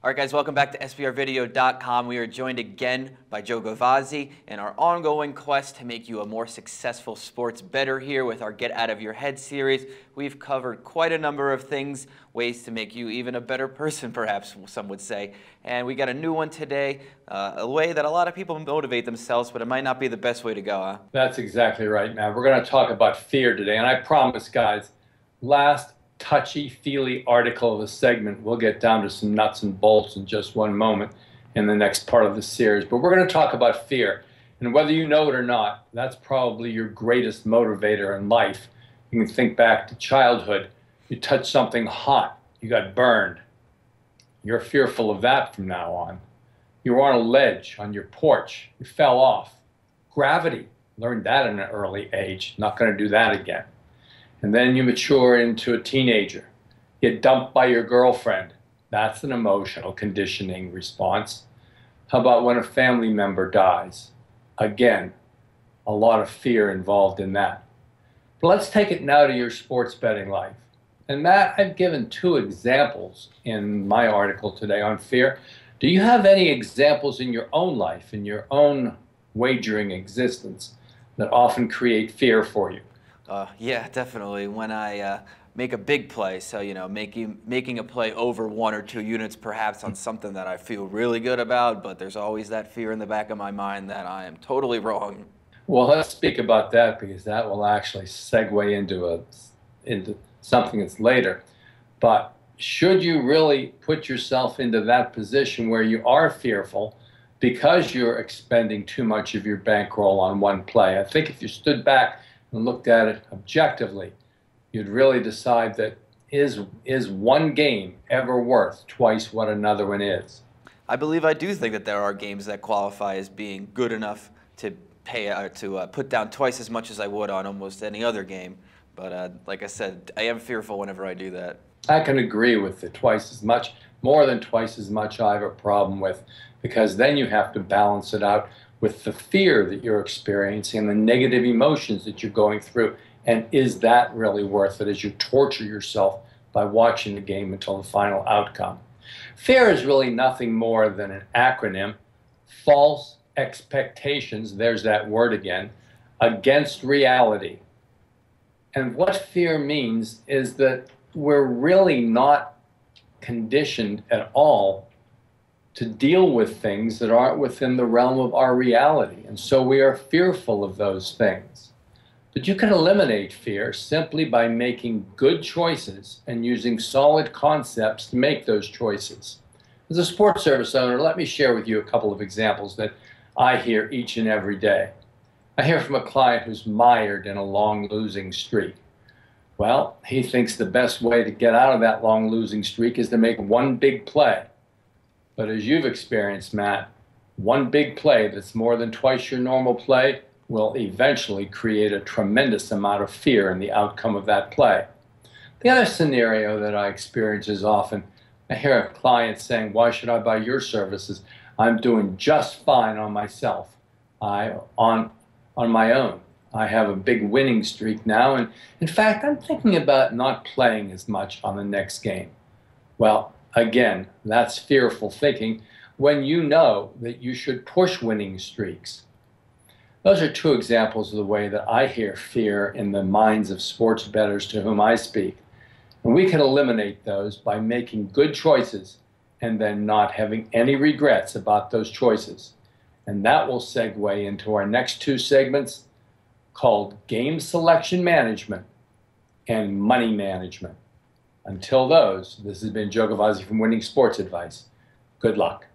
All right, guys, welcome back to SBRvideo.com. We are joined again by Joe Gavazzi in our ongoing quest to make you a more successful sports bettor here with our Get Out of Your Head series. We've covered quite a number of things, ways to make you even a better person, perhaps some would say. And we got a new one today, a way that a lot of people motivate themselves, but it might not be the best way to go, huh? That's exactly right, man. We're going to talk about fear today. And I promise, guys, last touchy-feely article of the segment, we'll get down to some nuts and bolts in just one moment in the next part of the series. But we're going to talk about fear. And whether you know it or not, that's probably your greatest motivator in life. You can think back to childhood. You touched something hot. You got burned. You're fearful of that from now on. You were on a ledge on your porch. You fell off. Gravity. Learned that at an early age. Not going to do that again. And then you mature into a teenager. Get dumped by your girlfriend. That's an emotional conditioning response. How about when a family member dies? Again, a lot of fear involved in that. But let's take it now to your sports betting life. And Matt, I've given two examples in my article today on fear. Do you have any examples in your own life, in your own wagering existence, that often create fear for you? Yeah, definitely. When I make a big play, so making a play over 1 or 2 units perhaps on something that I feel really good about, but there's always that fear in the back of my mind that I am totally wrong. Well, let's speak about that because that will actually segue into something that's later. But should you really put yourself into that position where you are fearful because you're expending too much of your bankroll on one play? I think if you stood back and looked at it objectively, you'd really decide that is one game ever worth twice what another one is? I believe I do think that there are games that qualify as being good enough to put down twice as much as I would on almost any other game. But like I said, I am fearful whenever I do that. I can agree with the twice as much. More than twice as much I have a problem with, because then you have to balance it out with the fear that you're experiencing and the negative emotions that you're going through. And is that really worth it as you torture yourself by watching the game until the final outcome? Fear is really nothing more than an acronym: false expectations, there's that word again, against reality. And what fear means is that we're really not conditioned at all to deal with things that aren't within the realm of our reality. And so we are fearful of those things. But you can eliminate fear simply by making good choices and using solid concepts to make those choices. As a sports service owner, let me share with you a couple of examples that I hear each and every day. I hear from a client who's mired in a long losing streak. Well, he thinks the best way to get out of that long losing streak is to make one big play. But as you've experienced, Matt, one big play that's more than twice your normal play will eventually create a tremendous amount of fear in the outcome of that play. The other scenario that I experience is often, I hear a client saying, "Why should I buy your services? I'm doing just fine on myself, on my own. I have a big winning streak now, and in fact, I'm thinking about not playing as much on the next game." Well, again, that's fearful thinking when you know that you should push winning streaks. Those are two examples of the way that I hear fear in the minds of sports bettors to whom I speak. And we can eliminate those by making good choices and then not having any regrets about those choices. And that will segue into our next two segments called Game Selection Management and Money Management. Until those, this has been Joe Gavazzi from Winning Sports Advice. Good luck.